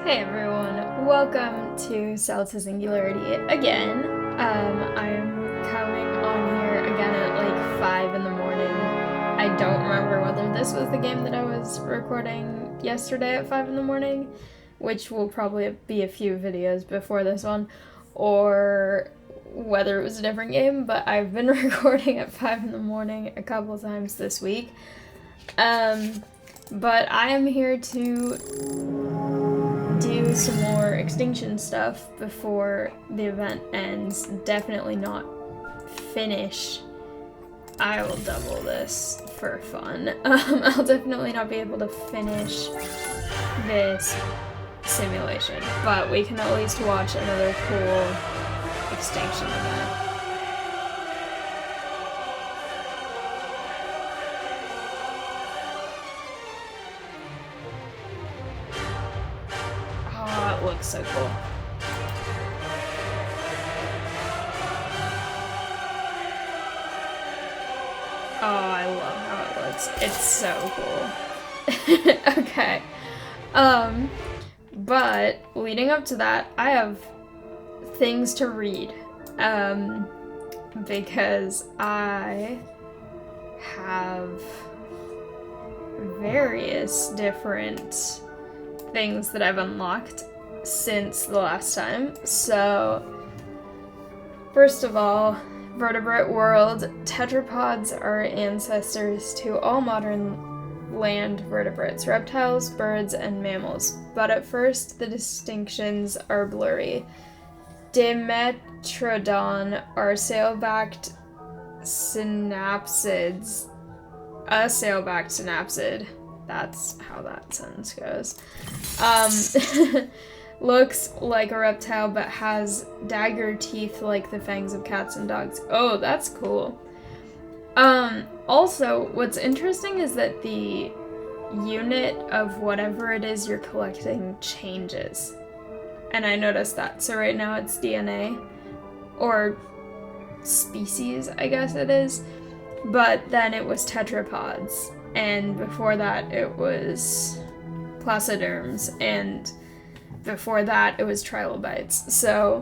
Hey everyone, welcome to Singularity again. I'm coming on here again at like 5 in the morning. I don't remember whether this was the game that I was recording yesterday at 5 in the morning, which will probably be a few videos before this one, or whether it was a different game, but I've been recording at 5 in the morning a couple of times this week. But I am here to do some more extinction stuff before the event ends. Definitely not finish. I will double this for fun. I'll definitely not be able to finish this simulation, but we can at least watch another cool extinction event. Looks so cool. Oh, I love how it looks. It's so cool. Okay. But leading up to that, I have things to read. Because I have various different things that I've unlocked since the last time. So, first of all, vertebrate world. Tetrapods are ancestors to all modern land vertebrates, reptiles, birds, and mammals. But at first, the distinctions are blurry. Dimetrodon are sail-backed synapsids. A sail-backed synapsid. That's how that sentence goes. Looks like a reptile but has dagger teeth like the fangs of cats and dogs. Oh, that's cool. Also, what's interesting is that the unit of whatever it is you're collecting changes. And I noticed that. So right now it's DNA. Or species, I guess it is. But then it was tetrapods. And before that it was placoderms. And before that, it was trilobites. So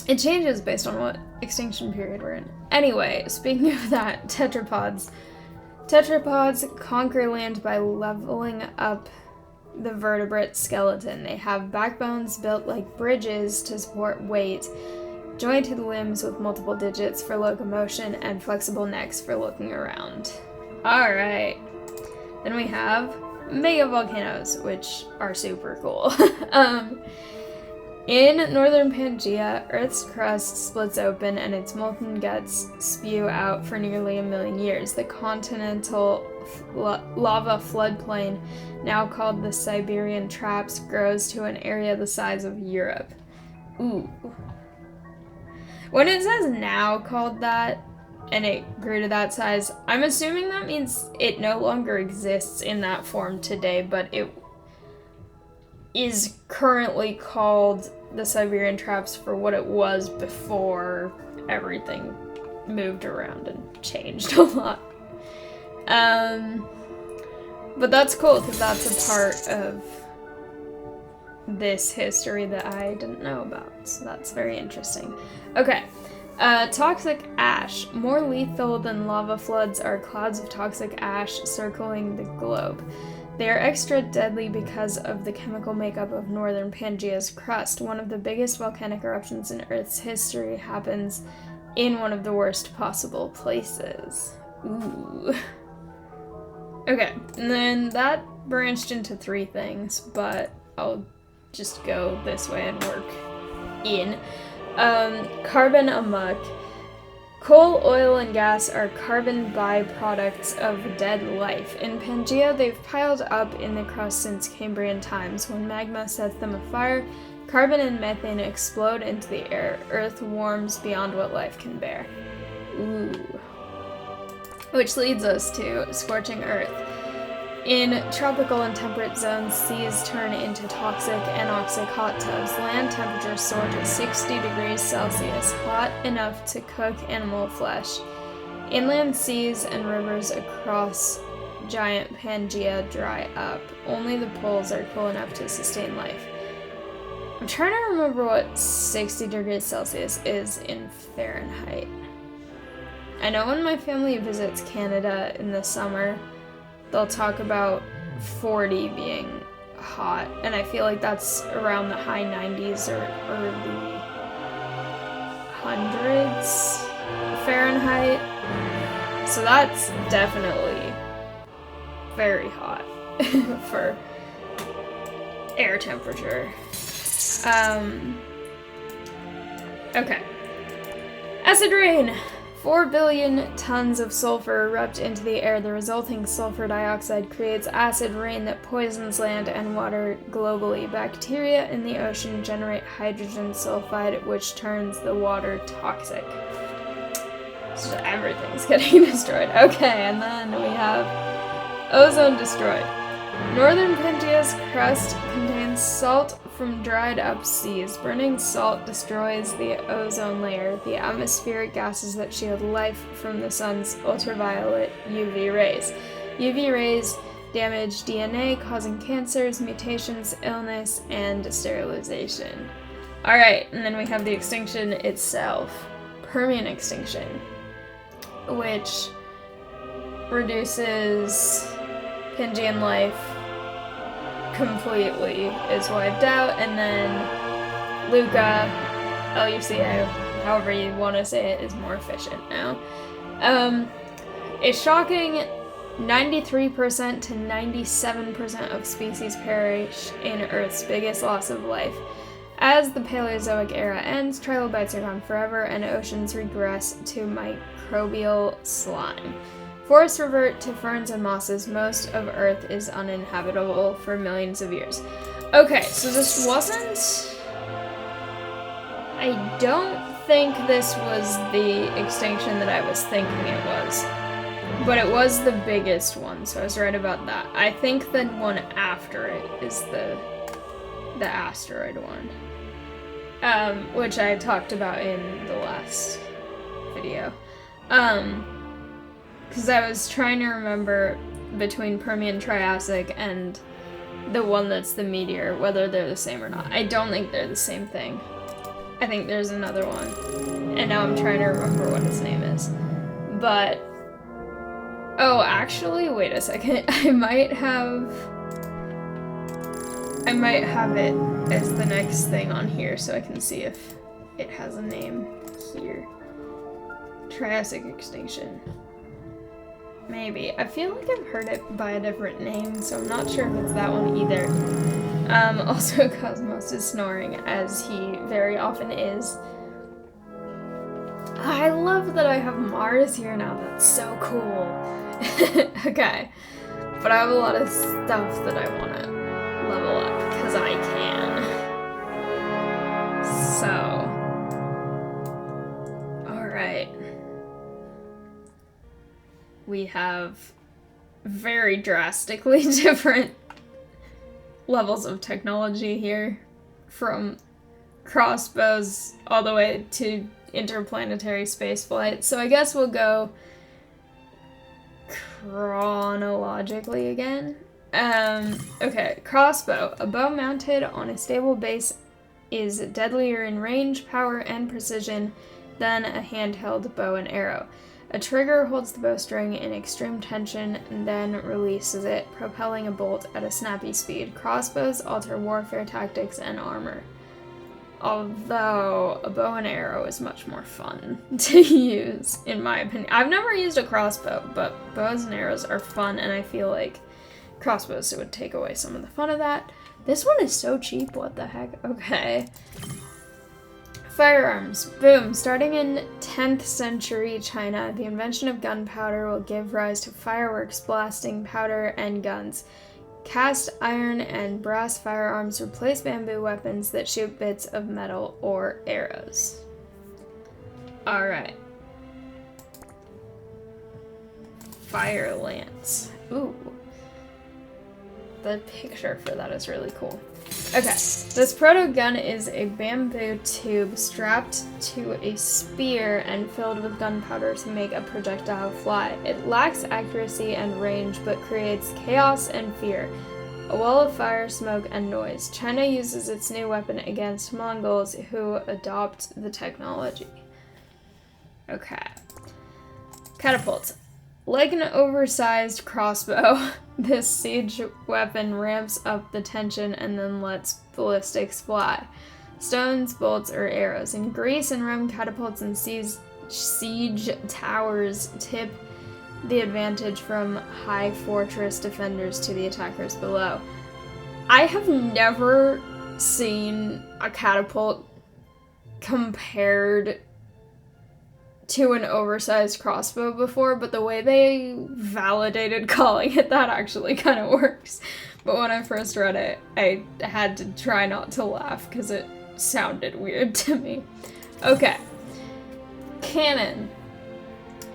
it changes based on what extinction period we're in. Anyway, speaking of that, tetrapods. Tetrapods conquer land by leveling up the vertebrate skeleton. They have backbones built like bridges to support weight, jointed limbs with multiple digits for locomotion, and flexible necks for looking around. Alright. Then we have mega volcanoes, which are super cool. In northern Pangaea, Earth's crust splits open and its molten guts spew out for nearly 1 million years. The continental lava floodplain, now called the Siberian Traps, grows to an area the size of Europe. Ooh. When it says now called that, and it grew to that size, I'm assuming that means it no longer exists in that form today, but it is currently called the Siberian Traps for what it was before everything moved around and changed a lot. But that's cool, because that's a part of this history that I didn't know about, so that's very interesting. Okay. Toxic ash. More lethal than lava floods are clouds of toxic ash circling the globe. They are extra deadly because of the chemical makeup of northern Pangaea's crust. One of the biggest volcanic eruptions in Earth's history happens in one of the worst possible places. Ooh. Okay, and then that branched into 3 things, but I'll just go this way and work in. Carbon amok. Coal, oil, and gas are carbon byproducts of dead life. In Pangaea, they've piled up in the crust since Cambrian times. When magma sets them afire, carbon and methane explode into the air. Earth warms beyond what life can bear. Ooh. Which leads us to scorching Earth. In tropical and temperate zones, seas turn into toxic anoxic hot tubs. Land temperatures soar to 60 degrees Celsius, hot enough to cook animal flesh. Inland seas and rivers across giant Pangaea dry up. Only the poles are cool enough to sustain life. I'm trying to remember what 60 degrees Celsius is in Fahrenheit. I know when my family visits Canada in the summer, they'll talk about 40 being hot, and I feel like that's around the high 90s or early hundreds Fahrenheit. So that's definitely very hot for air temperature. Okay. Acid rain! 4 billion tons of sulfur erupt into the air. The resulting sulfur dioxide creates acid rain that poisons land and water globally. Bacteria in the ocean generate hydrogen sulfide, which turns the water toxic. So everything's getting destroyed. Okay, and then we have ozone destroyed. Northern Pentea's crust contains salt from dried up seas. Burning salt destroys the ozone layer, the atmospheric gases that shield life from the sun's ultraviolet UV rays. UV rays damage DNA, causing cancers, mutations, illness, and sterilization. Alright, and then we have the extinction itself. Permian extinction, which reduces Pangean life completely, is wiped out, and then Luca, LUCA, however you want to say it, is more efficient now. A shocking 93% to 97% of species perish in Earth's biggest loss of life. As the Paleozoic era ends, trilobites are gone forever, and oceans regress to microbial slime. Forests revert to ferns and mosses. Most of Earth is uninhabitable for millions of years. Okay, so this wasn't... I don't think this was the extinction that I was thinking it was. But it was the biggest one, so I was right about that. I think the one after it is the asteroid one. Which I talked about in the last video. Because I was trying to remember between Permian Triassic and the one that's the meteor, whether they're the same or not. I don't think they're the same thing. I think there's another one. And now I'm trying to remember what its name is. But... oh, actually, wait a second. I might have it as the next thing on here so I can see if it has a name here. Triassic extinction. Maybe. I feel like I've heard it by a different name, so I'm not sure if it's that one either. Also, Cosmos is snoring, as he very often is. I love that I have Mars here now. That's so cool. Okay. But I have a lot of stuff that I want to level up, because I can. So. Alright. We have very drastically different levels of technology here, from crossbows all the way to interplanetary spaceflight. So I guess we'll go chronologically again. Okay, crossbow. A bow mounted on a stable base is deadlier in range, power, and precision than a handheld bow and arrow. A trigger holds the bowstring in extreme tension and then releases it, propelling a bolt at a snappy speed. Crossbows alter warfare tactics and armor. Although a bow and arrow is much more fun to use, in my opinion. I've never used a crossbow, but bows and arrows are fun, and I feel like crossbows would take away some of the fun of that. This one is so cheap, what the heck? Okay. Firearms. Boom. Starting in 10th century China, the invention of gunpowder will give rise to fireworks, blasting powder, and guns. Cast iron and brass firearms replace bamboo weapons that shoot bits of metal or arrows. Alright. Fire lance. Ooh. The picture for that is really cool. Okay, this proto-gun is a bamboo tube strapped to a spear and filled with gunpowder to make a projectile fly. It lacks accuracy and range, but creates chaos and fear. A wall of fire, smoke, and noise. China uses its new weapon against Mongols who adopt the technology. Okay. Catapults. Like an oversized crossbow, this siege weapon ramps up the tension and then lets ballistics fly. Stones, bolts, or arrows. In Greece and Rome, catapults and siege towers tip the advantage from high fortress defenders to the attackers below. I have never seen a catapult compared to an oversized crossbow before, but the way they validated calling it that actually kind of works. But when I first read it, I had to try not to laugh because it sounded weird to me. Okay. Cannon.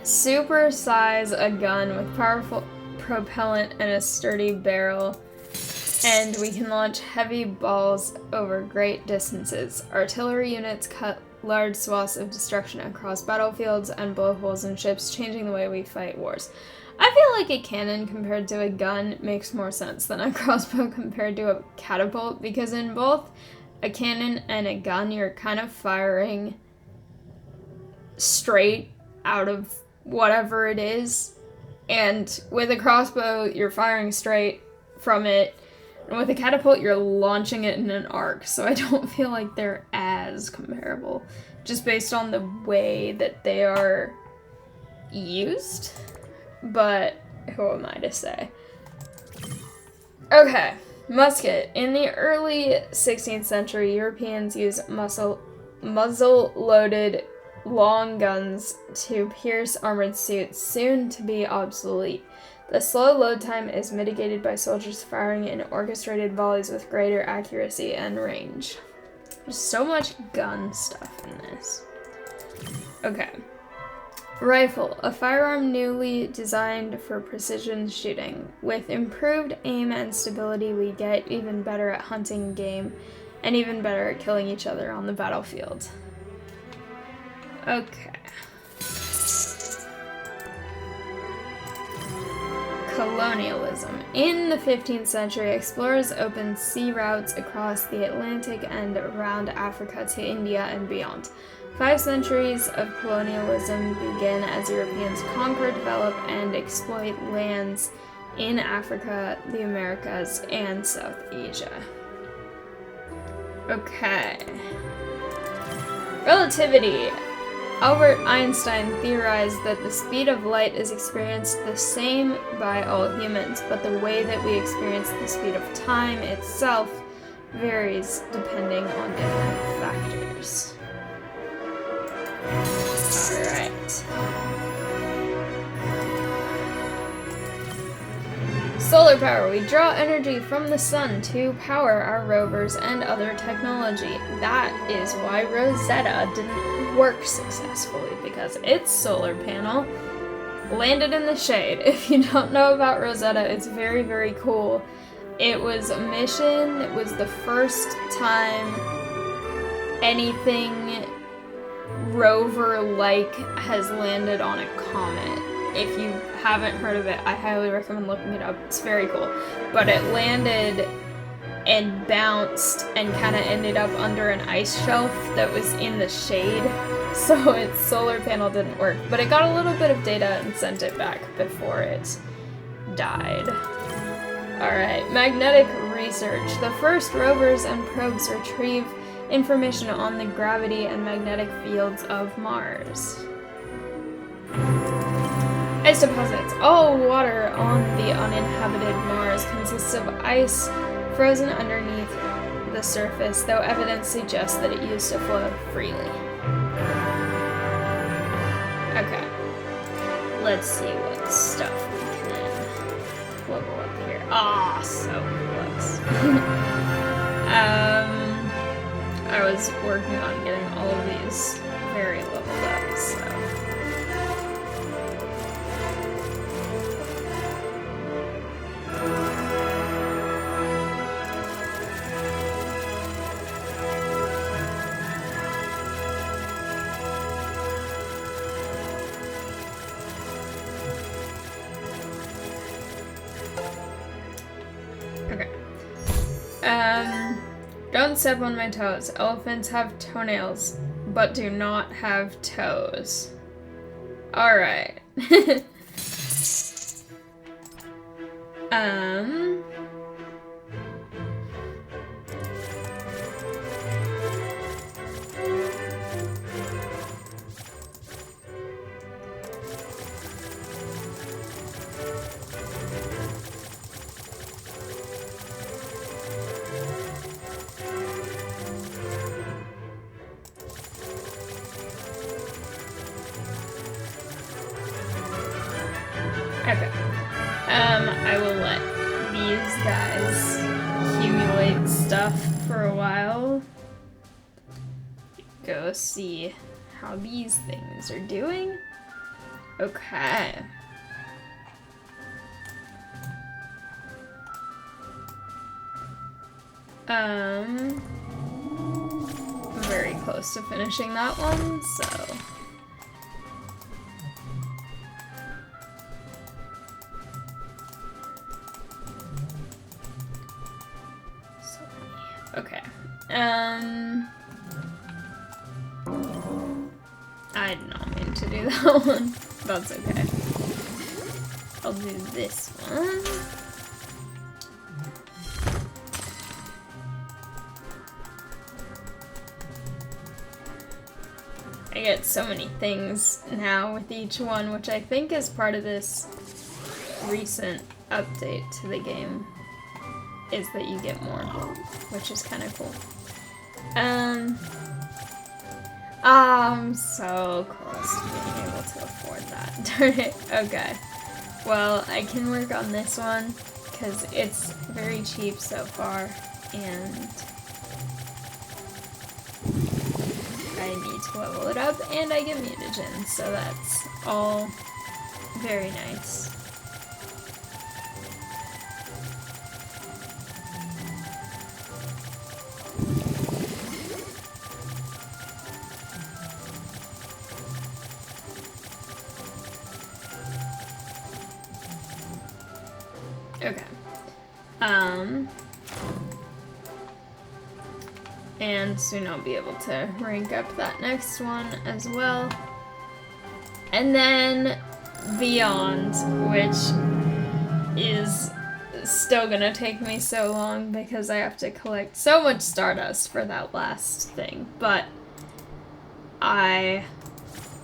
Supersize a gun with powerful propellant and a sturdy barrel, and we can launch heavy balls over great distances. Artillery units cut large swaths of destruction across battlefields and blow holes in ships, changing the way we fight wars. I feel like a cannon compared to a gun makes more sense than a crossbow compared to a catapult, because in both a cannon and a gun, you're kind of firing straight out of whatever it is, and with a crossbow you're firing straight from it, and with a catapult you're launching it in an arc, so I don't feel like they're as comparable just based on the way that they are used, but who am I to say? Okay, musket. In the early 16th century, Europeans used muzzle-loaded long guns to pierce armored suits, soon to be obsolete. The slow load time is mitigated by soldiers firing in orchestrated volleys with greater accuracy and range. There's so much gun stuff in this. Okay. Rifle, a firearm newly designed for precision shooting. With improved aim and stability, we get even better at hunting game and even better at killing each other on the battlefield. Okay. Colonialism. In the 15th century, explorers opened sea routes across the Atlantic and around Africa to India and beyond. 5 centuries of colonialism begin as Europeans conquer, develop, and exploit lands in Africa, the Americas, and South Asia. Okay. Relativity. Albert Einstein theorized that the speed of light is experienced the same by all humans, but the way that we experience the speed of time itself varies depending on different factors. Alright. Solar power. We draw energy from the sun to power our rovers and other technology. That is why Rosetta didn't work successfully, because its solar panel landed in the shade. If you don't know about Rosetta, it's very, very cool. It was a mission that was the first time anything rover-like has landed on a comet. If you haven't heard of it, I highly recommend looking it up. It's very cool. But it landed and bounced and kind of ended up under an ice shelf that was in the shade, so its solar panel didn't work. But it got a little bit of data and sent it back before it died. Alright, magnetic research. The first rovers and probes retrieve information on the gravity and magnetic fields of Mars. Ice deposits. All water on the uninhabited Mars consists of ice frozen underneath the surface, though evidence suggests that it used to flow freely. Okay. Let's see what stuff we can level up here. Ah, so close. I was working on getting all of these very leveled up, so. Okay. Don't step on my toes. Elephants have toenails, but do not have toes. Alright. Okay. I will let these guys accumulate stuff for a while. Go see how these things are doing. Okay. I'm very close to finishing that one, so. Okay. I did not mean to do that one. That's okay. I'll do this one. I get so many things now with each one, which I think is part of this recent update to the game, is that you get more, which is kind of cool. I'm so close to being able to afford that. Darn it. Okay. Well, I can work on this one, because it's very cheap so far, and I need to level it up, and I get mutagens, so that's all very nice. Okay. And soon I'll be able to rank up that next one as well. And then Beyond, which is still gonna take me so long because I have to collect so much Stardust for that last thing. But I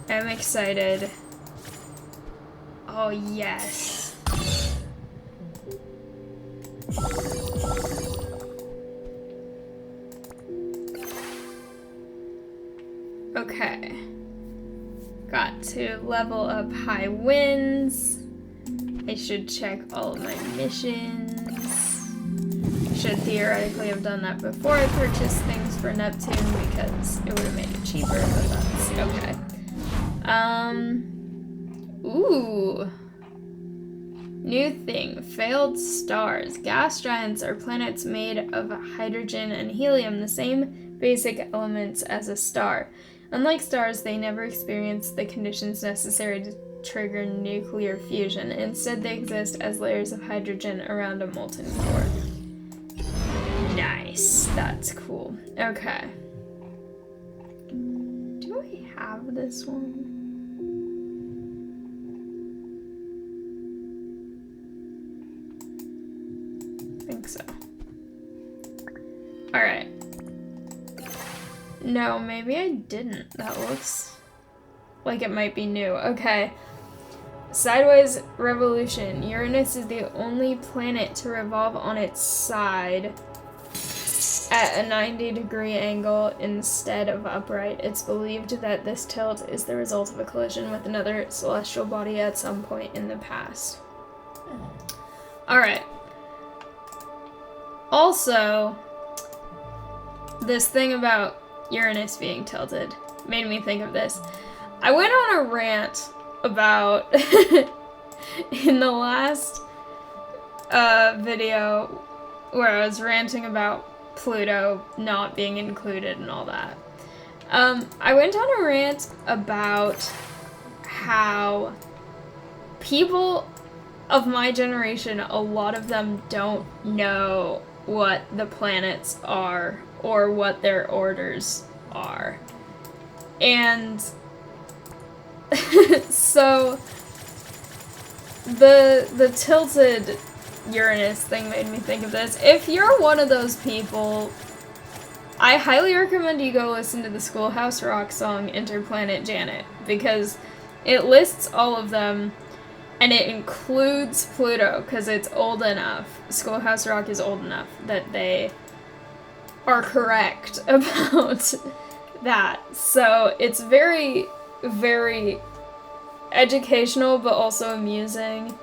am excited. Oh, yes. Okay. Got to level up high winds. I should check all of my missions. Should theoretically have done that before I purchased things for Neptune because it would have made it cheaper, but that's okay. Ooh. New thing, failed stars. Gas giants are planets made of hydrogen and helium, the same basic elements as a star. Unlike stars, they never experience the conditions necessary to trigger nuclear fusion. Instead, they exist as layers of hydrogen around a molten core. Nice. That's cool. Okay. Do I have this one? I think so. Alright. No, maybe I didn't. That looks like it might be new. Okay. Sideways revolution. Uranus is the only planet to revolve on its side at a 90-degree angle instead of upright. It's believed that this tilt is the result of a collision with another celestial body at some point in the past. Alright. Also, this thing about Uranus being tilted made me think of this. I went on a rant about in the last video where I was ranting about Pluto not being included and all that. I went on a rant about how people of my generation, a lot of them don't know what the planets are or what their orders are. And so the tilted Uranus thing made me think of this. If you're one of those people, I highly recommend you go listen to the Schoolhouse Rock song Interplanet Janet, because it lists all of them, and it includes Pluto, because it's old enough. Schoolhouse Rock is old enough that they are correct about that. So it's very, very educational, but also amusing.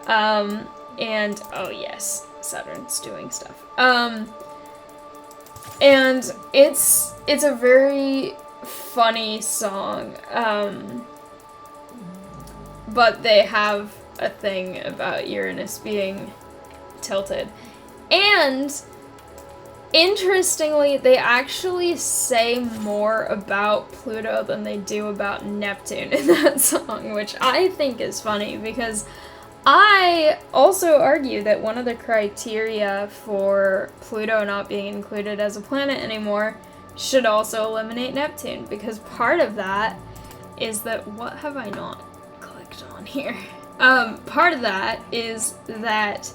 And, oh yes, Saturn's doing stuff. And it's a very funny song, but they have a thing about Uranus being tilted. And, interestingly, they actually say more about Pluto than they do about Neptune in that song, which I think is funny, because I also argue that one of the criteria for Pluto not being included as a planet anymore should also eliminate Neptune, because part of that is that, what have I not clicked on here? Part of that is that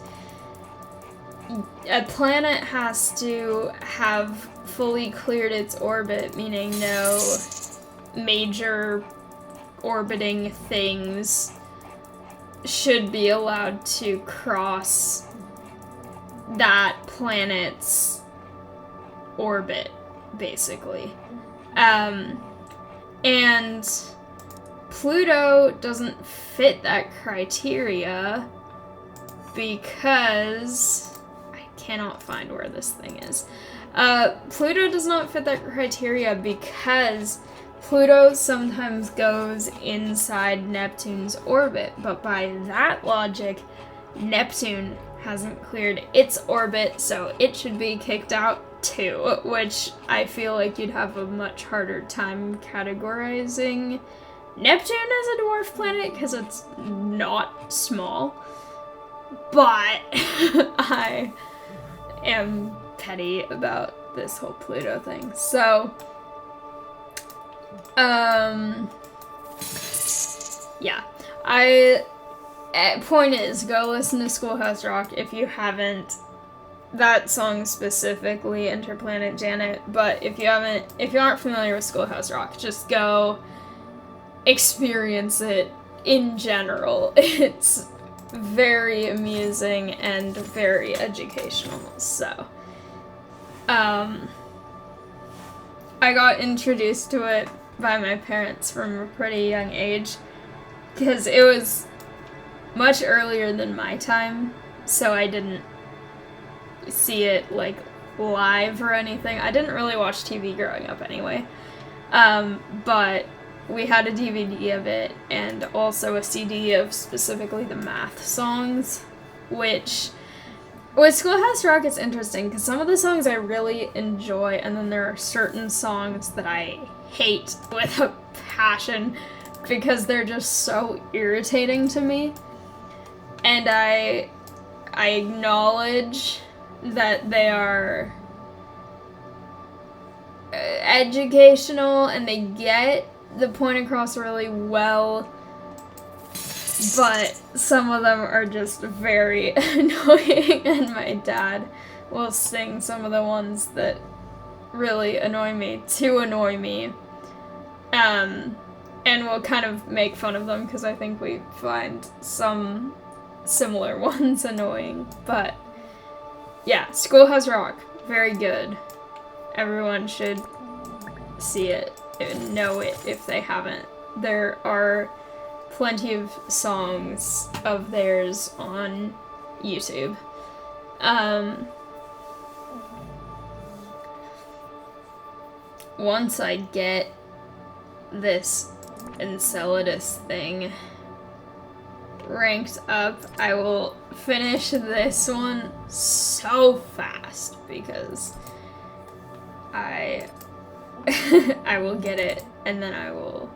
a planet has to have fully cleared its orbit, meaning no major orbiting things should be allowed to cross that planet's orbit, basically. And Pluto doesn't fit that criteria because I cannot find where this thing is. Pluto does not fit that criteria because Pluto sometimes goes inside Neptune's orbit, but by that logic, Neptune hasn't cleared its orbit, so it should be kicked out too, which I feel like you'd have a much harder time categorizing Neptune as a dwarf planet, because it's not small. But I am petty about this whole Pluto thing, so yeah, point is, go listen to Schoolhouse Rock if you haven't. That song specifically, Interplanet Janet, but if you aren't familiar with Schoolhouse Rock, just go experience it in general. It's very amusing and very educational, so. I got introduced to it by my parents from a pretty young age, because it was much earlier than my time, so I didn't see it, like, live or anything. I didn't really watch TV growing up anyway, but we had a DVD of it, and also a CD of specifically the math songs, which, with Schoolhouse Rock, it's interesting, because some of the songs I really enjoy, and then there are certain songs that I hate with a passion, because they're just so irritating to me. And I acknowledge that they are educational, and they get the point across really well, but some of them are just very annoying, and my dad will sing some of the ones that really annoy me to annoy me, and we'll kind of make fun of them, because I think we find some similar ones annoying. But yeah, Schoolhouse Rock, very good. Everyone should see it and know it if they haven't. There are plenty of songs of theirs on YouTube. Once I get this Enceladus thing ranked up, I will finish this one so fast, because I will get it, and then I will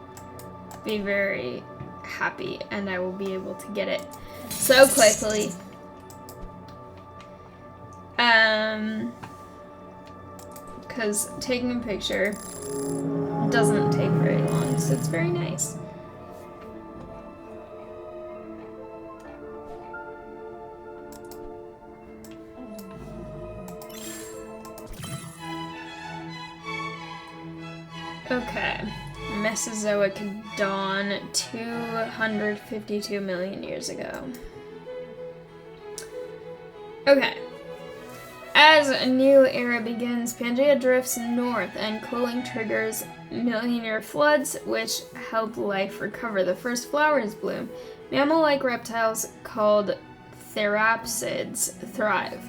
be very happy, and I will be able to get it so quickly. Because taking a picture doesn't take very long, so it's very nice. Okay, Mesozoic dawn 252 million years ago. Okay. As a new era begins, Pangaea drifts north and cooling triggers million-year floods, which help life recover. The first flowers bloom. Mammal-like reptiles called therapsids thrive.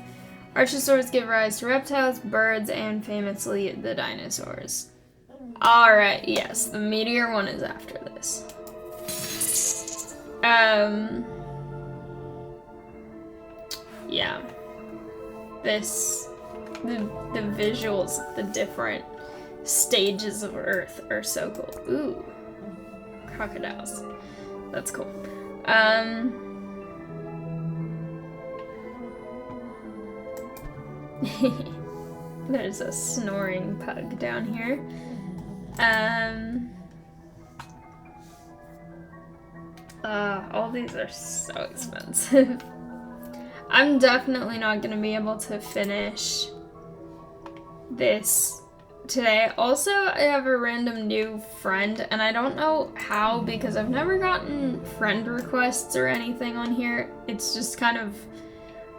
Archosaurs give rise to reptiles, birds, and famously the dinosaurs. Alright, yes, the meteor one is after this. Yeah. The visuals of the different stages of Earth are so cool. Ooh. Crocodiles. That's cool. There's a snoring pug down here. All these are so expensive. I'm definitely not gonna be able to finish this today. Also, I have a random new friend, and I don't know how because I've never gotten friend requests or anything on here. It's just kind of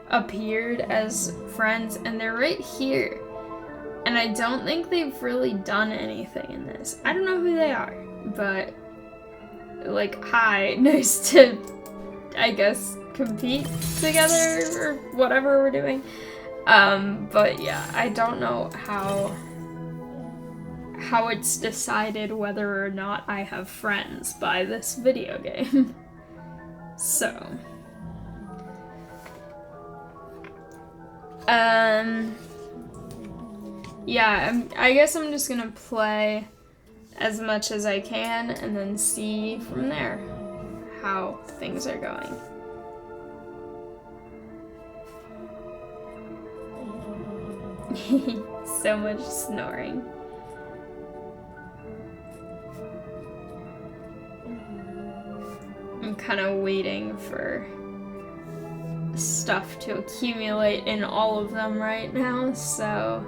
appeared as friends, and they're right here. And I don't think they've really done anything in this. I don't know who they are, but like, hi, nice to, I guess, compete together or whatever we're doing. But yeah, I don't know how it's decided whether or not I have friends by this video game. So, yeah, I guess I'm just gonna play as much as I can and then see from there how things are going. So much snoring. I'm kind of waiting for stuff to accumulate in all of them right now, so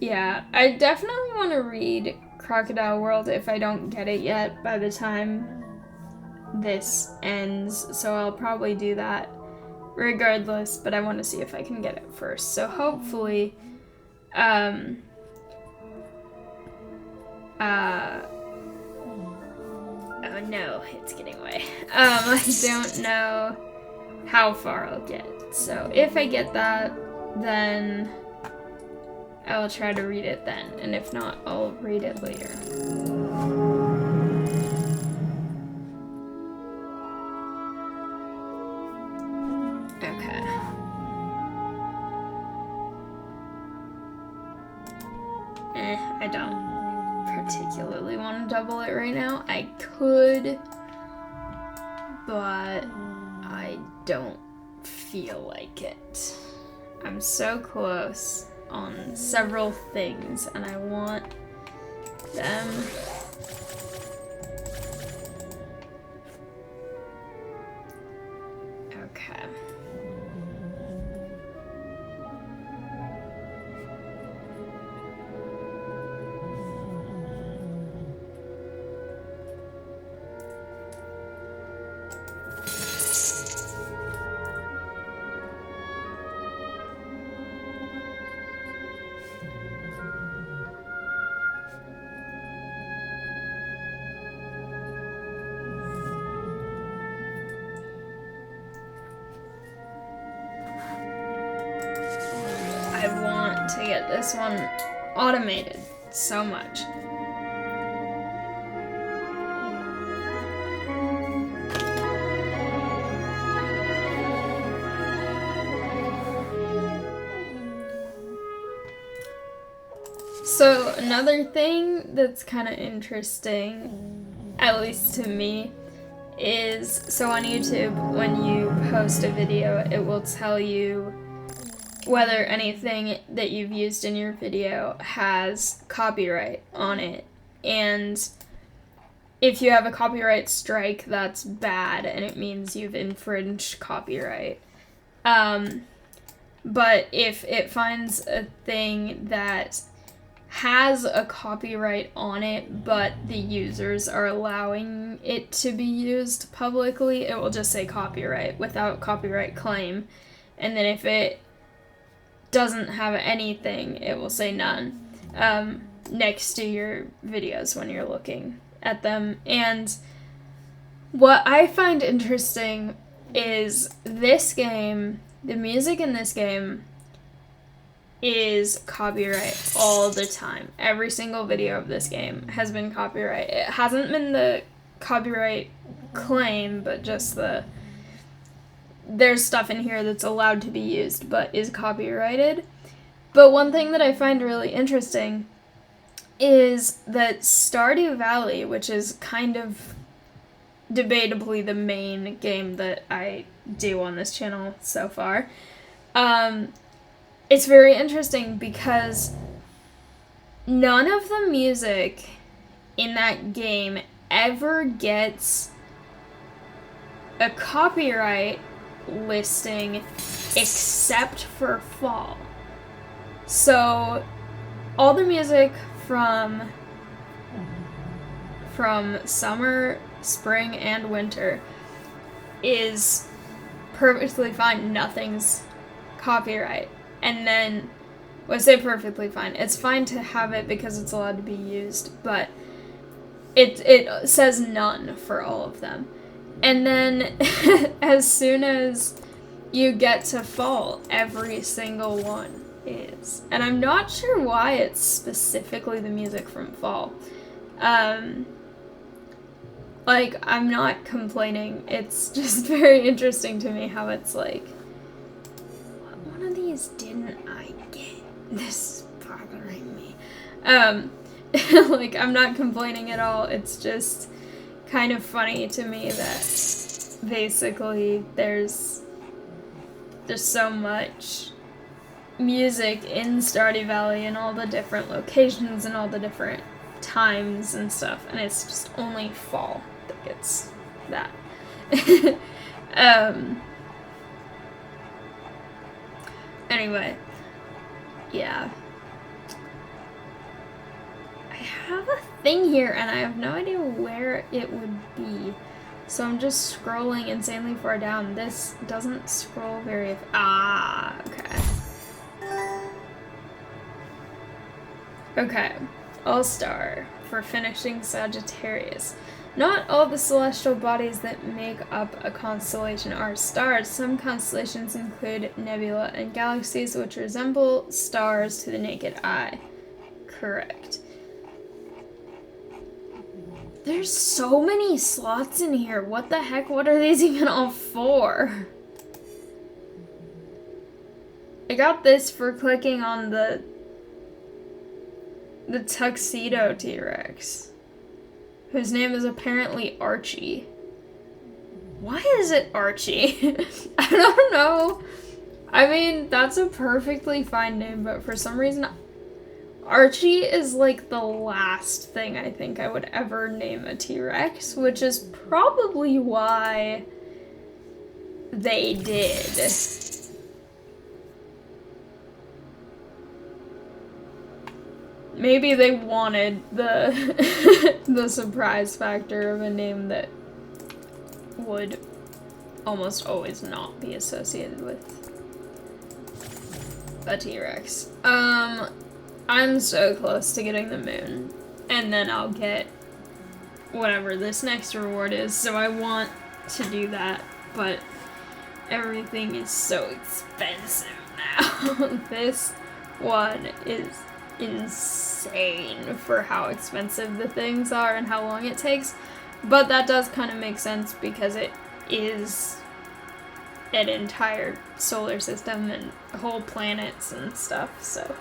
yeah, I definitely want to read Crocodile World if I don't get it yet by the time this ends, so I'll probably do that regardless, but I want to see if I can get it first. So hopefully, oh no, it's getting away. I don't know how far I'll get. So if I get that, then I'll try to read it then, and if not, I'll read it later. I don't particularly want to double it right now. I could, but I don't feel like it. I'm so close on several things, and I want them. Okay. I want to get this one automated so much. So another thing that's kind of interesting, at least to me, is, so on YouTube, when you post a video, it will tell you whether anything that you've used in your video has copyright on it. And if you have a copyright strike, that's bad, and it means you've infringed copyright. But if it finds a thing that has a copyright on it, but the users are allowing it to be used publicly, it will just say copyright without copyright claim. And then if it doesn't have anything, it will say none next to your videos when you're looking at them. And what I find interesting is this game, the music in this game is copyright all the time. Every single video of this game has been copyright. It hasn't been the copyright claim, but just there's stuff in here that's allowed to be used but is copyrighted. But one thing that I find really interesting is that Stardew Valley, which is kind of debatably the main game that I do on this channel so far, it's very interesting because none of the music in that game ever gets a copyright listing except for fall. So all the music from summer, spring, and winter is perfectly fine. Nothing's copyright. And then, when I say perfectly fine, it's fine to have it because it's allowed to be used, but it says none for all of them. And then, as soon as you get to fall, every single one is. And I'm not sure why it's specifically the music from fall. Like, I'm not complaining. It's just very interesting to me how it's like, what one of these didn't I get? This is bothering me. Like, I'm not complaining at all. It's just kind of funny to me that basically there's so much music in Stardew Valley and all the different locations and all the different times and stuff, and it's just only fall that gets that. Anyway, yeah. I have a thing here and I have no idea where it would be. So I'm just scrolling insanely far down. This doesn't scroll very... okay. Okay. All-Star for finishing Sagittarius. Not all the celestial bodies that make up a constellation are stars. Some constellations include nebula and galaxies which resemble stars to the naked eye. Correct. There's so many slots in here. What the heck? What are these even all for? I got this for clicking on the tuxedo T-Rex, whose name is apparently Archie. Why is it Archie? I don't know. I mean, that's a perfectly fine name, but for some reason, Archie is like the last thing I think I would ever name a T-Rex, which is probably why they did. Maybe they wanted the the surprise factor of a name that would almost always not be associated with a T-Rex. I'm so close to getting the moon, and then I'll get whatever this next reward is, so I want to do that, but everything is so expensive now. This one is insane for how expensive the things are and how long it takes, but that does kind of make sense because it is an entire solar system and whole planets and stuff, so.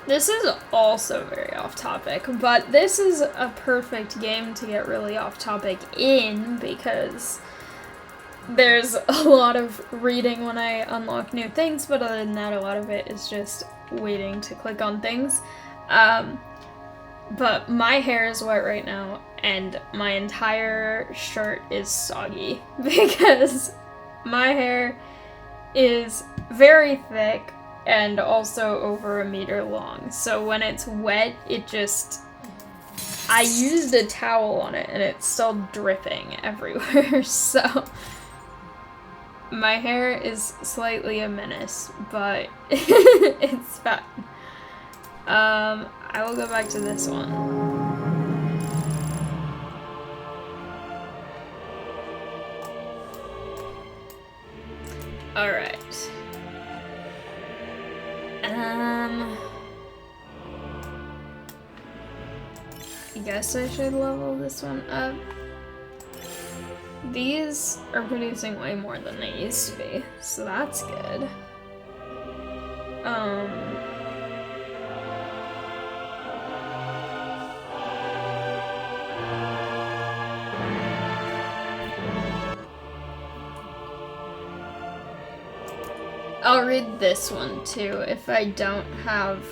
This is also very off topic, but this is a perfect game to get really off topic in because there's a lot of reading when I unlock new things, but other than that, a lot of it is just waiting to click on things. But my hair is wet right now, and my entire shirt is soggy because my hair is very thick and also over 1 meter long. So when it's wet, I used a towel on it and it's still dripping everywhere. So my hair is slightly a menace, but it's fine. I will go back to this one. Alright. I guess I should level this one up. These are producing way more than they used to be, so that's good. I'll read this one too if I don't have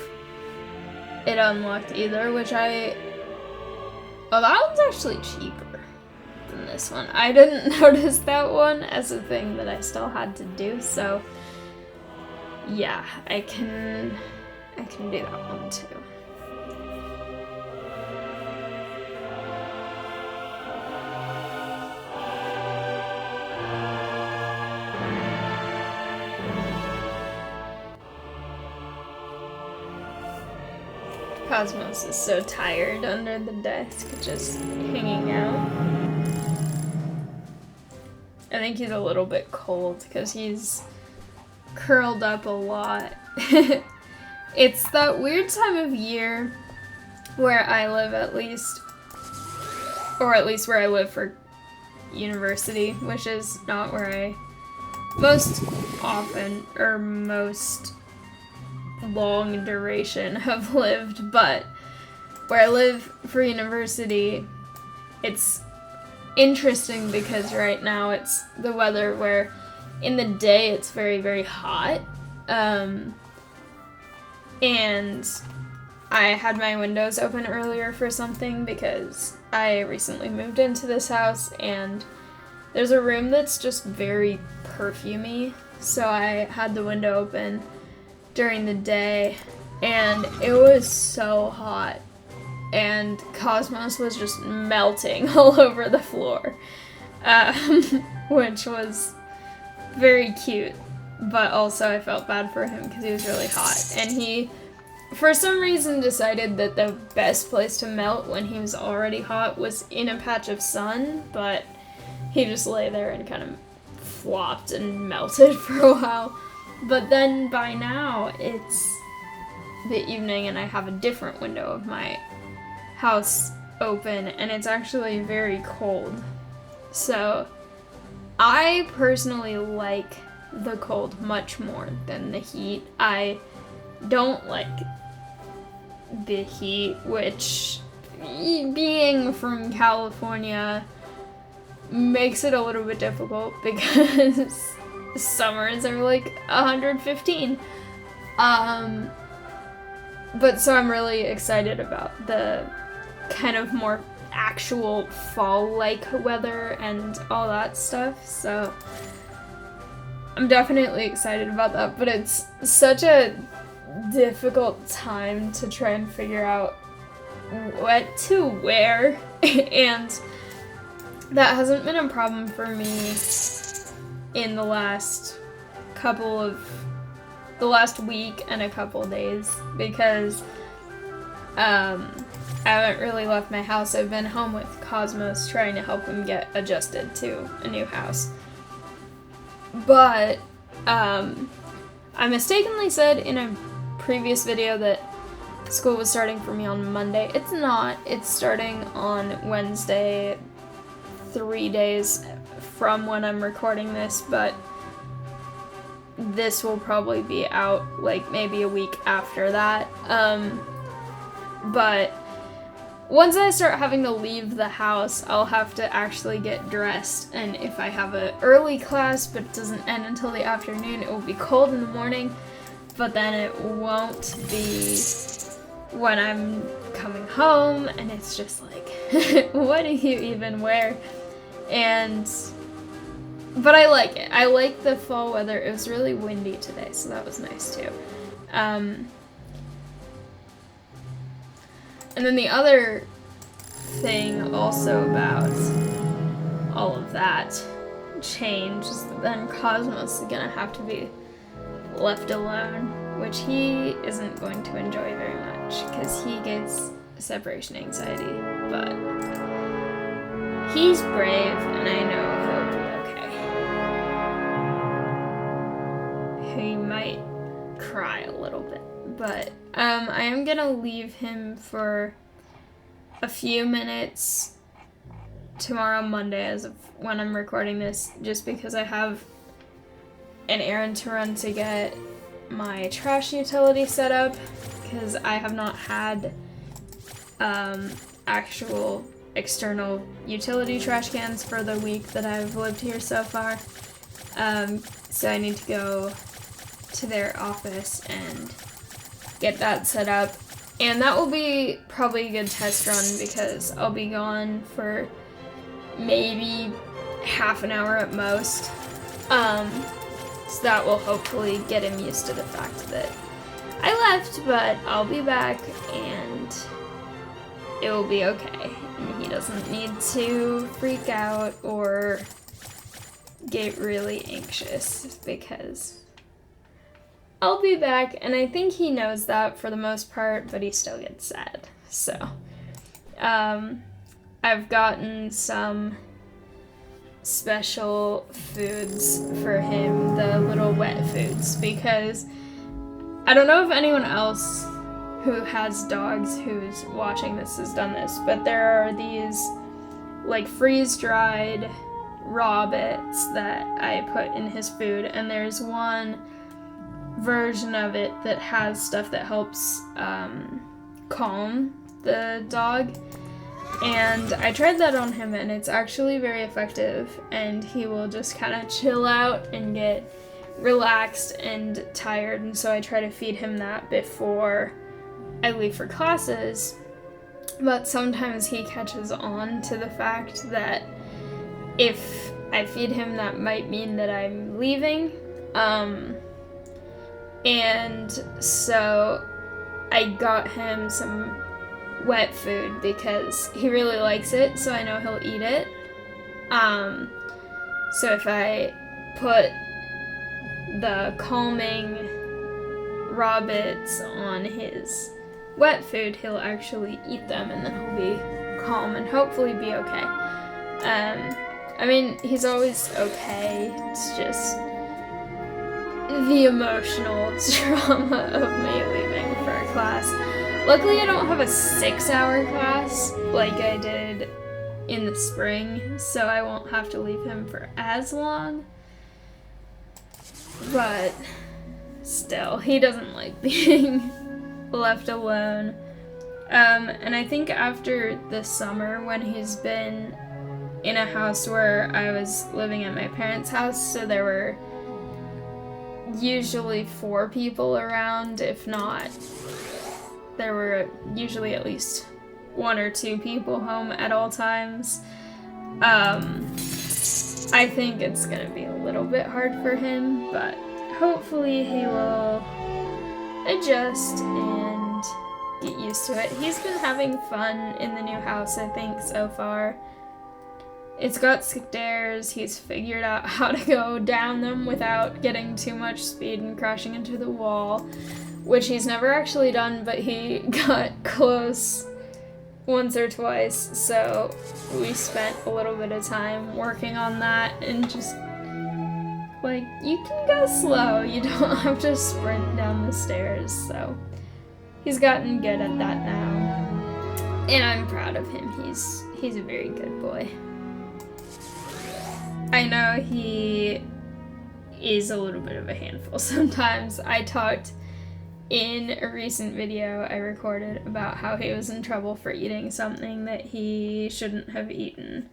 it unlocked either, which oh, that one's actually cheaper than this one. I didn't notice that one as a thing that I still had to do, so yeah, I can do that one too. Cosmos is so tired under the desk, just hanging out. I think he's a little bit cold because he's curled up a lot. It's that weird time of year where I live, at least, or at least where I live for university, which is not where I most often or most long duration have lived, but where I live for university, it's interesting because right now it's the weather where in the day it's very, very hot, and I had my windows open earlier for something because I recently moved into this house and there's a room that's just very perfumey, so I had the window open during the day, and it was so hot, and Cosmos was just melting all over the floor, which was very cute, but also I felt bad for him because he was really hot, and he, for some reason, decided that the best place to melt when he was already hot was in a patch of sun, but he just lay there and kind of flopped and melted for a while. But then by now it's the evening and I have a different window of my house open and it's actually very cold. So I personally like the cold much more than the heat. I don't like the heat, which, being from California, makes it a little bit difficult because summers are like 115. But so I'm really excited about the kind of more actual fall-like weather and all that stuff, so I'm definitely excited about that, but it's such a difficult time to try and figure out what to wear, and that hasn't been a problem for me in the last week and a couple days, because I haven't really left my house. I've been home with Cosmos trying to help him get adjusted to a new house. But I mistakenly said in a previous video that school was starting for me on Monday. It's not. It's starting on Wednesday, 3 days from when I'm recording this, but this will probably be out like maybe a week after that. But once I start having to leave the house, I'll have to actually get dressed, and if I have an early class but it doesn't end until the afternoon, it will be cold in the morning, but then it won't be when I'm coming home, and it's just like, what do you even wear? But I like it. I like the fall weather. It was really windy today, so that was nice too. And then the other thing also about all of that change is that then Cosmos is gonna have to be left alone, which he isn't going to enjoy very much because he gets separation anxiety, but he's brave and I know he'll be okay. He might cry a little bit, but I am gonna leave him for a few minutes tomorrow, Monday, as of when I'm recording this, just because I have an errand to run to get my trash utility set up, because I have not had actual external utility trash cans for the week that I've lived here so far. So I need to go to their office and get that set up, and that will be probably a good test run because I'll be gone for maybe half an hour at most, so that will hopefully get him used to the fact that I left, but I'll be back and it will be okay, and he doesn't need to freak out or get really anxious because I'll be back, and I think he knows that for the most part, but he still gets sad. So, I've gotten some special foods for him, the little wet foods, because I don't know if anyone else who has dogs who's watching this has done this, but there are these like freeze-dried raw bits that I put in his food, and there's one version of it that has stuff that helps calm the dog, and I tried that on him and it's actually very effective, and he will just kind of chill out and get relaxed and tired, and so I try to feed him that before I leave for classes, but sometimes he catches on to the fact that if I feed him, that might mean that I'm leaving, and so I got him some wet food because he really likes it, so I know he'll eat it. So if I put the calming raw bits on his wet food, he'll actually eat them, and then he'll be calm and hopefully be okay. I mean, he's always okay. It's just the emotional trauma of me leaving for a class. Luckily, I don't have a 6-hour class like I did in the spring, so I won't have to leave him for as long. But still, he doesn't like being left alone. And I think after this summer, when he's been in a house where I was living at my parents' house, so there were usually 4 people around, if not, there were usually at least 1 or 2 people home at all times. I think it's gonna be a little bit hard for him, but hopefully he will adjust and get used to it. He's been having fun in the new house, I think, so far. It's got stairs. He's figured out how to go down them without getting too much speed and crashing into the wall, which he's never actually done, but he got close once or twice, so we spent a little bit of time working on that, and just, like, you can go slow, you don't have to sprint down the stairs, so he's gotten good at that now, and I'm proud of him. He's a very good boy. I know he is a little bit of a handful sometimes. I talked in a recent video I recorded about how he was in trouble for eating something that he shouldn't have eaten.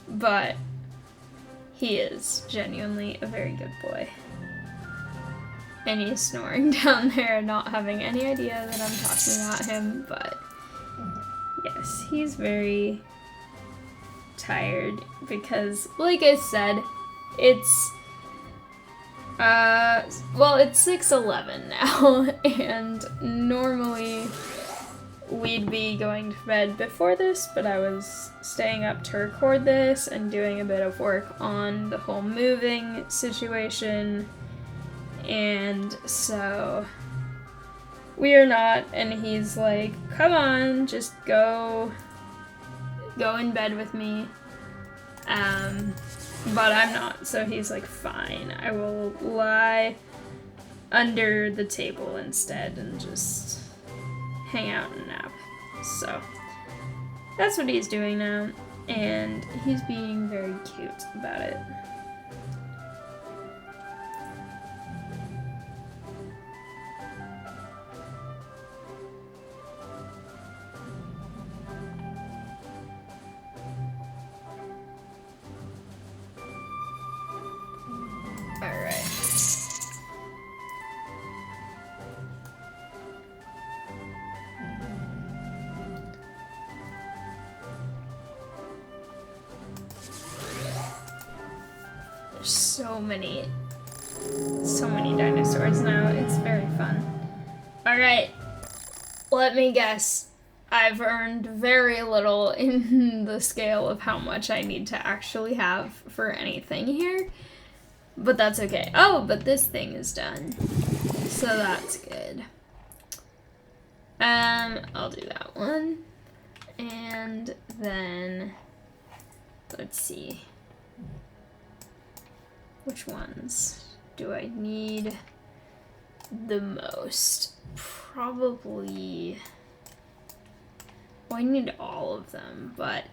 But he is genuinely a very good boy. And he's snoring down there, not having any idea that I'm talking about him, but yes, he's very tired because, like I said, it's it's 6:11 now, and normally we'd be going to bed before this, but I was staying up to record this and doing a bit of work on the whole moving situation, and so we're not, and he's like, come on, just go in bed with me, but I'm not, so he's like, fine, I will lie under the table instead and just hang out and nap. So that's what he's doing now, and he's being very cute about it. So many dinosaurs now. It's very fun. Alright, let me guess. I've earned very little in the scale of how much I need to actually have for anything here. But that's okay. Oh, but this thing is done. So that's good. I'll do that one. And then, let's see. Which ones do I need the most? Probably, well, I need all of them, but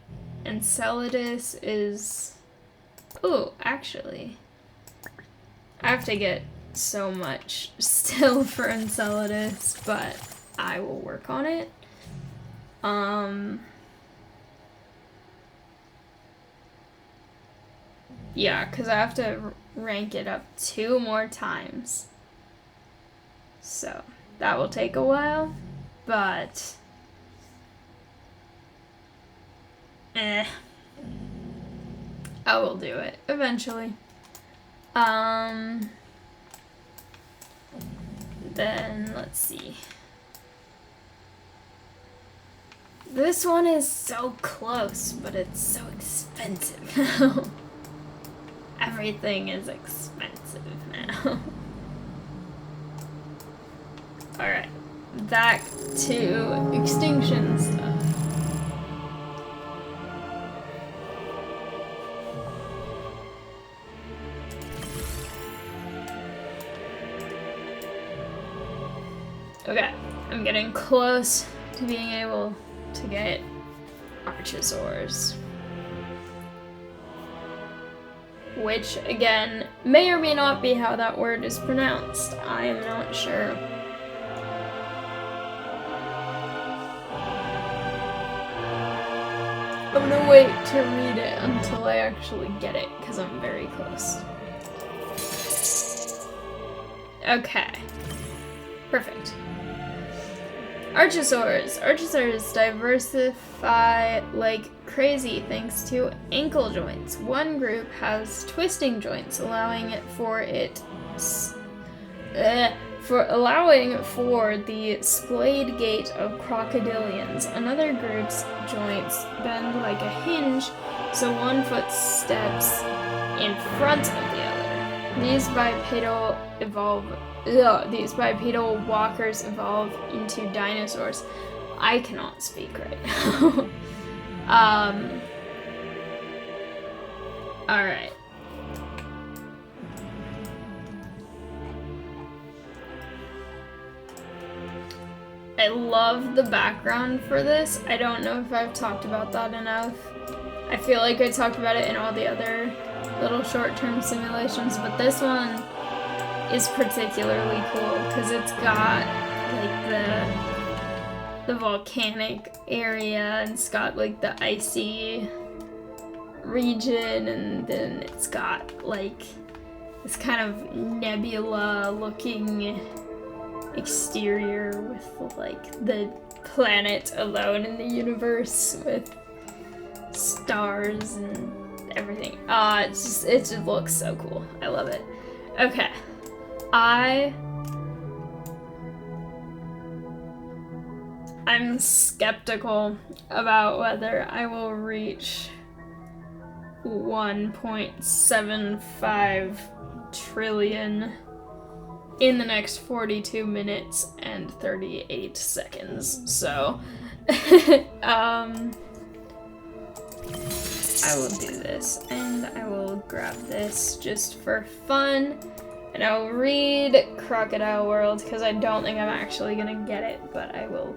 Enceladus is, oh, actually, I have to get so much still for Enceladus, but I will work on it. Yeah, because I have to rank it up 2 more times. So, that will take a while, but I will do it eventually. Then, let's see. This one is so close, but it's so expensive now. Everything is expensive now. Alright, back to extinction stuff. Okay, I'm getting close to being able to get Archosaurs. Which, again, may or may not be how that word is pronounced. I am not sure. I'm gonna wait to read it until I actually get it, because I'm very close. Okay. Perfect. Archosaurs. Archosaurs diversify like crazy thanks to ankle joints. One group has twisting joints, allowing for the splayed gait of crocodilians. Another group's joints bend like a hinge, so one foot steps in front of the other. These bipedal walkers evolve into dinosaurs. I cannot speak right now. Alright. I love the background for this. I don't know if I've talked about that enough. I feel like I talked about it in all the other little short-term simulations, but this one is particularly cool because it's got like the volcanic area, and it's got like the icy region, and then it's got like this kind of nebula looking exterior with like the planet alone in the universe with stars and everything. It just looks so cool. I love it. Okay. I'm skeptical about whether I will reach 1.75 trillion in the next 42 minutes and 38 seconds. So, I will do this, and I will grab this just for fun, and I will read Crocodile World, because I don't think I'm actually gonna get it, but I will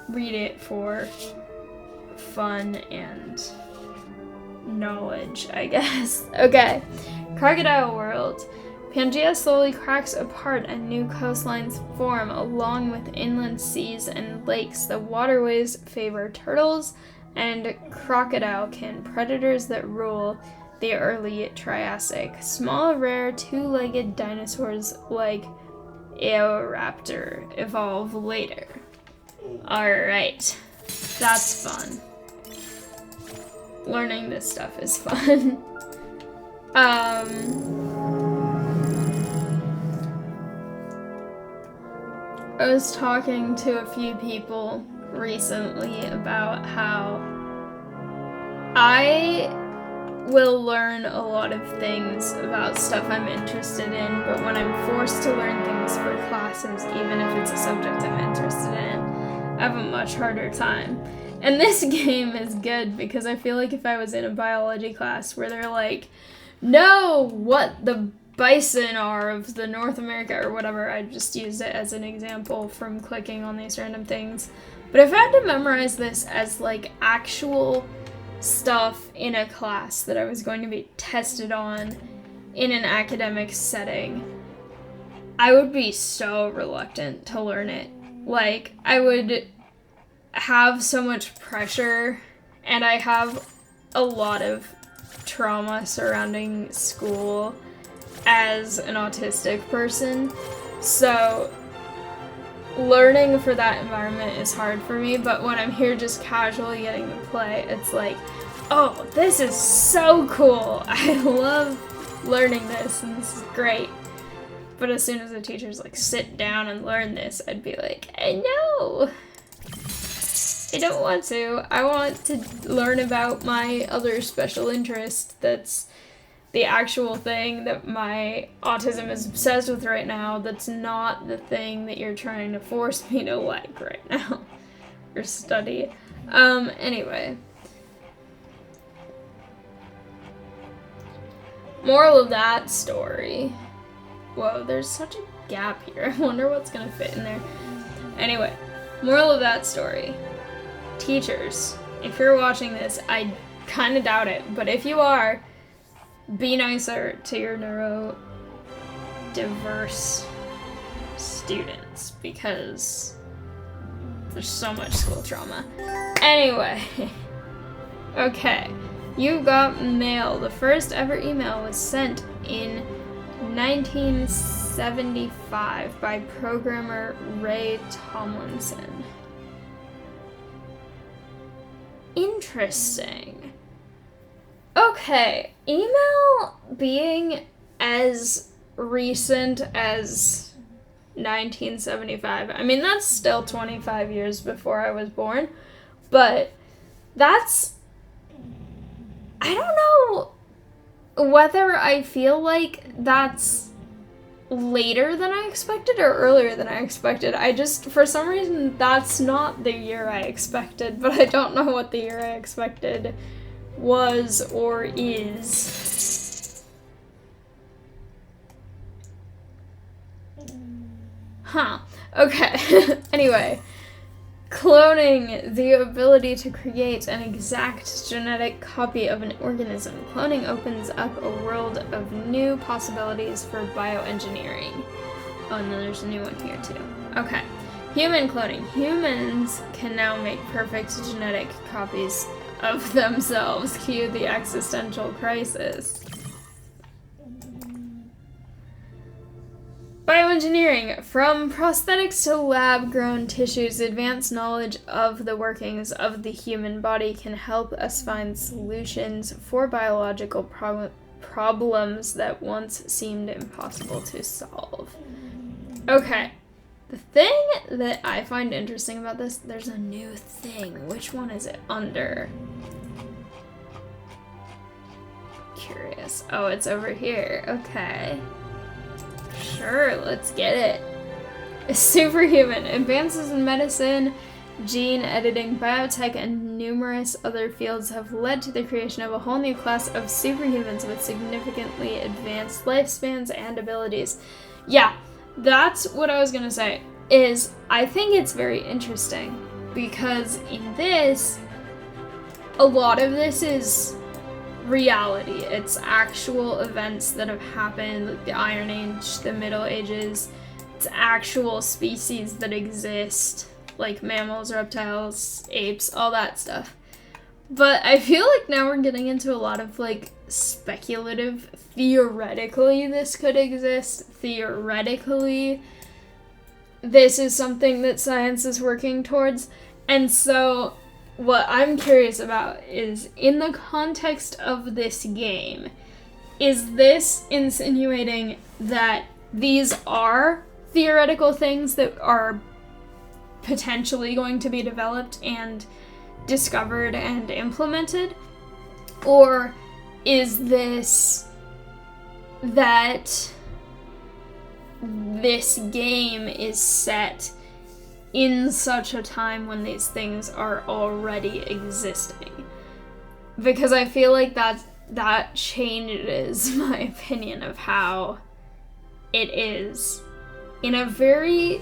read it for fun and knowledge, I guess. Okay, Crocodile World. Pangea slowly cracks apart and new coastlines form along with inland seas and lakes. The waterways favor turtles and crocodile-kin, predators that rule the early Triassic. Small, rare, two-legged dinosaurs like Eoraptor evolve later. Alright, that's fun. Learning this stuff is fun. I was talking to a few people recently about how I will learn a lot of things about stuff I'm interested in, but when I'm forced to learn things for classes, even if it's a subject I'm interested in, I have a much harder time. And this game is good because I feel like if I was in a biology class where they're like, know what the bison are of the North America or whatever, I just used it as an example from clicking on these random things. But if I had to memorize this as like actual stuff in a class that I was going to be tested on in an academic setting, I would be so reluctant to learn it. Like, I would have so much pressure, and I have a lot of trauma surrounding school as an autistic person, so learning for that environment is hard for me. But when I'm here just casually getting to play, it's like, oh, this is so cool. I love learning this, and this is great. But as soon as the teacher's like, sit down and learn this, I'd be like, no, I don't want to. I want to learn about my other special interest that's the actual thing that my autism is obsessed with right now, that's not the thing that you're trying to force me to like right now or study. Anyway. Moral of that story. Whoa, there's such a gap here. I wonder what's gonna fit in there. Anyway, moral of that story. Teachers, if you're watching this, I kind of doubt it, but if you are, be nicer to your neurodiverse students, because there's so much school trauma. Anyway, okay, you got mail. The first ever email was sent in 1975 by programmer Ray Tomlinson. Interesting. Okay, email being as recent as 1975. I mean, that's still 25 years before I was born, but that's, I don't know whether I feel like that's later than I expected or earlier than I expected. I just, for some reason, that's not the year I expected, but I don't know what the year I expected was or is. Huh. Okay. Anyway, Cloning, the ability to create an exact genetic copy of an organism. Cloning opens up a world of new possibilities for bioengineering. Oh, and then there's a new one here too. Okay. Human cloning. Humans can now make perfect genetic copies of themselves. Cue the existential crisis. Bioengineering. From prosthetics to lab-grown tissues, advanced knowledge of the workings of the human body can help us find solutions for biological problems that once seemed impossible to solve. Okay. The thing that I find interesting about this, there's a new thing. Which one is it under? Curious. Oh, it's over here. Okay. Sure, let's get it. Superhuman. Advances in medicine, gene editing, biotech, and numerous other fields have led to the creation of a whole new class of superhumans with significantly advanced lifespans and abilities. Yeah, that's what I was gonna say, is I think it's very interesting because in this, a lot of this is reality. It's actual events that have happened, like the Iron Age, the Middle Ages. It's actual species that exist, like mammals, reptiles, apes, all that stuff. But I feel like now we're getting into a lot of like speculative, theoretically this could exist, theoretically this is something that science is working towards. And so what I'm curious about is, in the context of this game, is this insinuating that these are theoretical things that are potentially going to be developed and discovered and implemented? Or is this that this game is set in such a time when these things are already existing? Because I feel like that changes my opinion of how it is in a very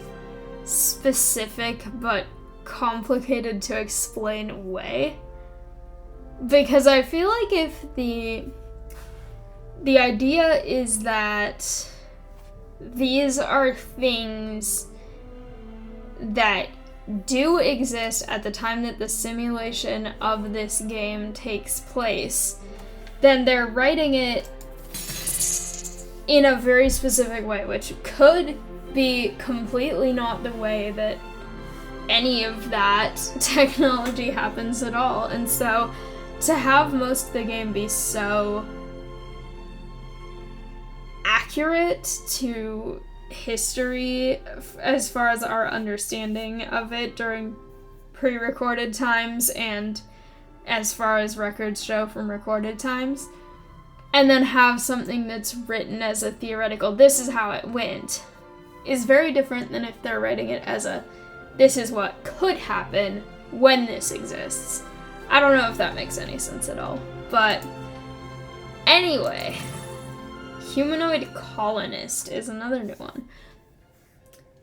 specific but complicated to explain way. Because I feel like if the idea is that these are things that do exist at the time that the simulation of this game takes place, then they're writing it in a very specific way, which could be completely not the way that any of that technology happens at all. And so to have most of the game be so accurate to history as far as our understanding of it during pre-recorded times and as far as records show from recorded times, and then have something that's written as a theoretical, this is how it went, is very different than if they're writing it as a, this is what could happen when this exists. I don't know if that makes any sense at all. But anyway, humanoid colonist is another new one.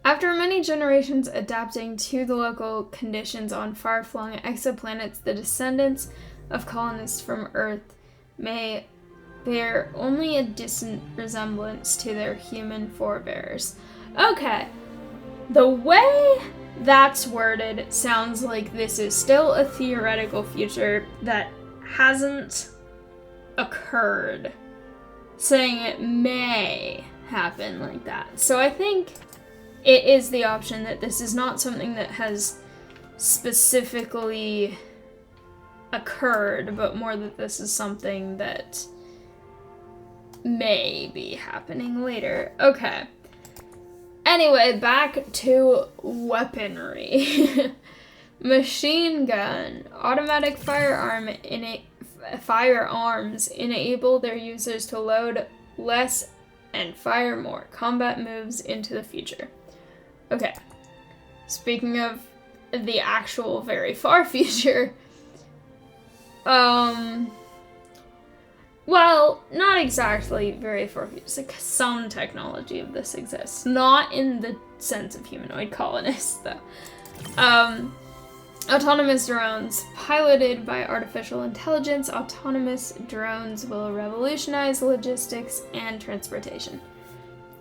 After many generations adapting to the local conditions on far-flung exoplanets, the descendants of colonists from Earth may bear only a distant resemblance to their human forebears. Okay, the way that's worded sounds like this is still a theoretical future that hasn't occurred, saying it may happen like that. So I think it is the option that this is not something that has specifically occurred, but more that this is something that may be happening later. Okay. Anyway, back to weaponry. Machine gun. Automatic firearms enable their users to load less and fire more combat moves into the future. Okay. Speaking of the actual very far future, well, not exactly very far future. It's like some technology of this exists. Not in the sense of humanoid colonists, though. Autonomous drones. Piloted by artificial intelligence, autonomous drones will revolutionize logistics and transportation.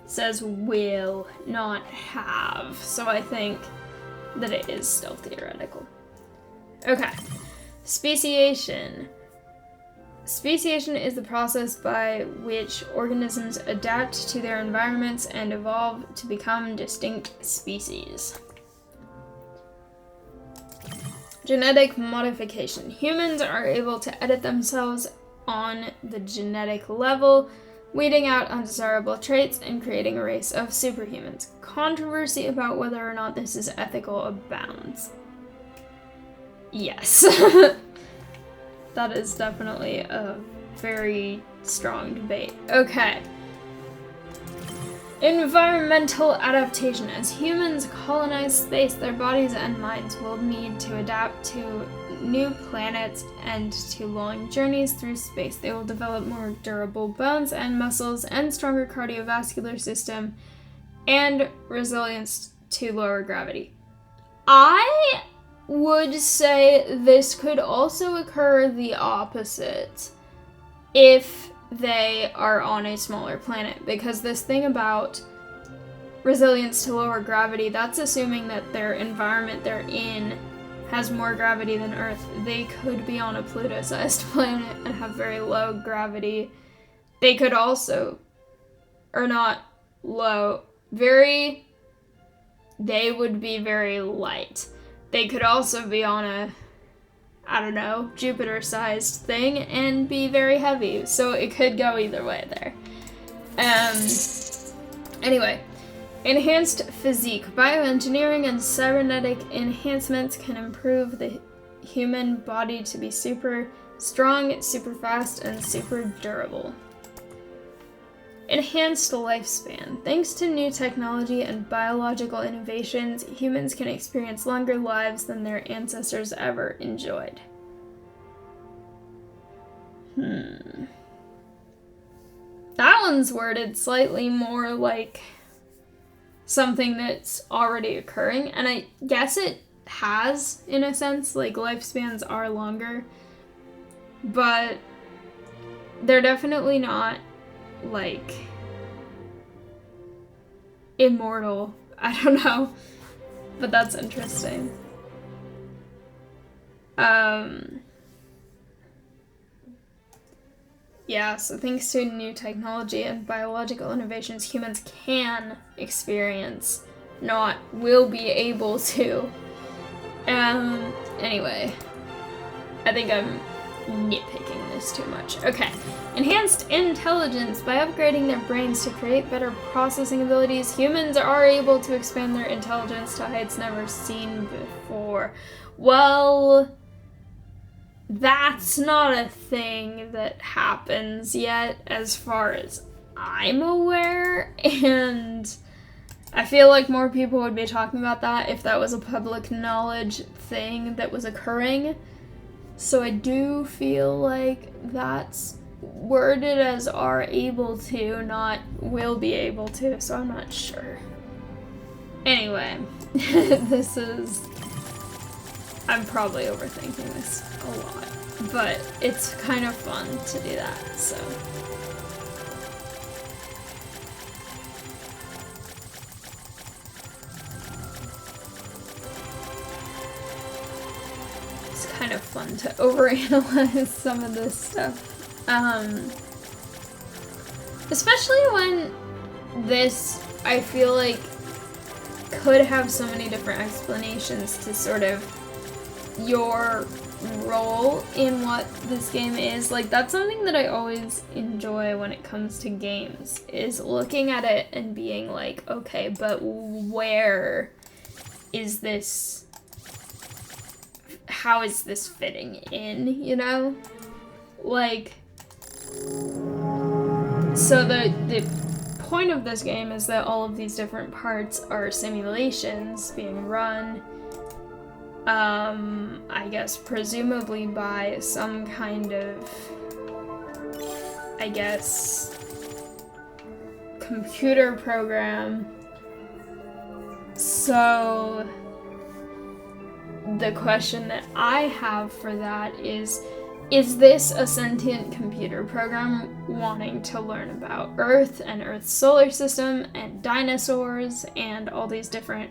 It says will, not have. So I think that it is still theoretical. Okay. Speciation. Speciation is the process by which organisms adapt to their environments and evolve to become distinct species. Genetic modification. Humans are able to edit themselves on the genetic level, weeding out undesirable traits and creating a race of superhumans. Controversy about whether or not this is ethical abounds. Yes. That is definitely a very strong debate. Okay. Environmental adaptation. As humans colonize space, their bodies and minds will need to adapt to new planets and to long journeys through space. They will develop more durable bones and muscles and stronger cardiovascular system and resilience to lower gravity. I would say this could also occur the opposite if they are on a smaller planet, because this thing about resilience to lower gravity, that's assuming that their environment they're in has more gravity than Earth. They could be on a Pluto-sized planet and have very low gravity. They could also, or not low, they would be very light. They could also be on a, I don't know, Jupiter-sized thing and be very heavy. So it could go either way there. Anyway, enhanced physique. Bioengineering and cybernetic enhancements can improve the human body to be super strong, super fast, and super durable. Enhanced lifespan. Thanks to new technology and biological innovations, humans can experience longer lives than their ancestors ever enjoyed. That one's worded slightly more like something that's already occurring, and I guess it has, in a sense, like lifespans are longer, but they're definitely not like immortal. I don't know, but that's interesting. Yeah, so thanks to new technology and biological innovations, humans can experience, not will be able to. Anyway, I think I'm nitpicking this too much. Okay. Enhanced intelligence. By upgrading their brains to create better processing abilities, humans are able to expand their intelligence to heights never seen before. Well, that's not a thing that happens yet, as far as I'm aware, and I feel like more people would be talking about that if that was a public knowledge thing that was occurring. So I do feel like that's worded as are able to, not will be able to, so I'm not sure. Anyway, I'm probably overthinking this a lot, but it's kind of fun to do that, so. It's kind of fun to overanalyze some of this stuff. Especially when this, I feel like, could have so many different explanations to sort of your role in what this game is. Like, that's something that I always enjoy when it comes to games, is looking at it and being like, okay, but where is this, how is this fitting in, you know? Like, so the point of this game is that all of these different parts are simulations being run, I guess presumably by some kind of, I guess, computer program. So the question that I have for that is this a sentient computer program wanting to learn about Earth and Earth's solar system and dinosaurs and all these different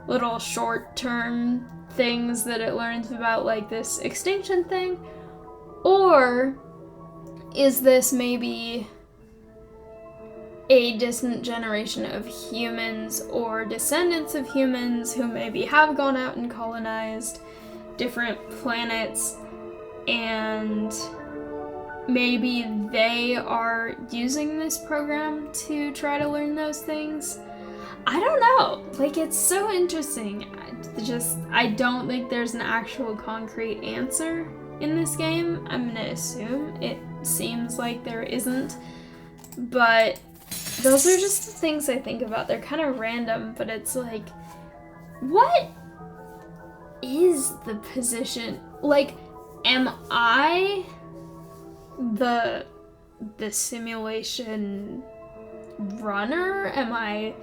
little short-term things that it learns about, like this extinction thing? Or is this maybe a distant generation of humans or descendants of humans who maybe have gone out and colonized different planets, and maybe they are using this program to try to learn those things? I don't know. Like, it's so interesting. I don't think there's an actual concrete answer in this game. I'm gonna assume. It seems like there isn't. But those are just the things I think about. They're kind of random, but it's like, what is the position? Like, am I the simulation runner? Am I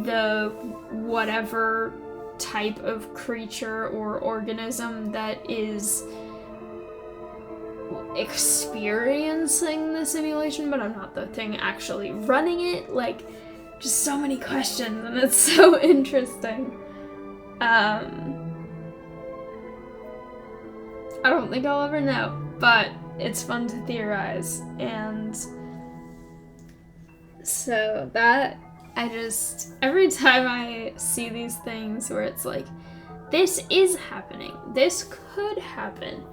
the whatever type of creature or organism that is experiencing the simulation, but I'm not the thing actually running it? Like, just so many questions, and it's so interesting. I don't think I'll ever know, but it's fun to theorize, and so that, every time I see these things where it's like, this is happening, this could happen,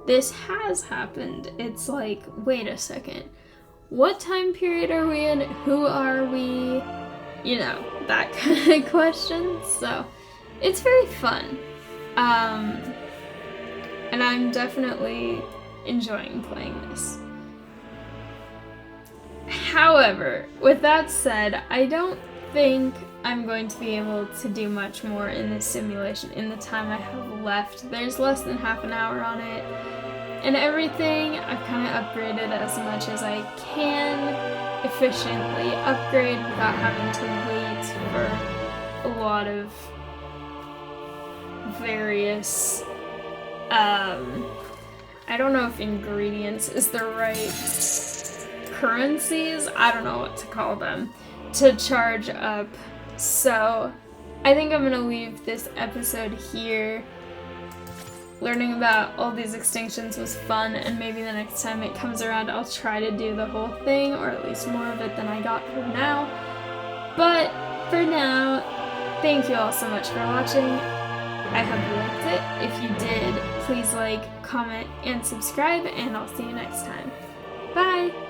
this has happened, it's like, wait a second, what time period are we in? Who are we? You know, that kind of question. So it's very fun. And I'm definitely enjoying playing this. However, with that said, I don't think I'm going to be able to do much more in this simulation in the time I have left. There's less than half an hour on it, and everything I've kind of upgraded as much as I can efficiently upgrade without having to wait for a lot of various, I don't know if ingredients is the right currencies, I don't know what to call them, to charge up. So I think I'm gonna leave this episode here. Learning about all these extinctions was fun, and maybe the next time it comes around I'll try to do the whole thing, or at least more of it than I got for now. But for now, thank you all so much for watching. I hope you liked it. If you did, please like, comment, and subscribe, and I'll see you next time. Bye!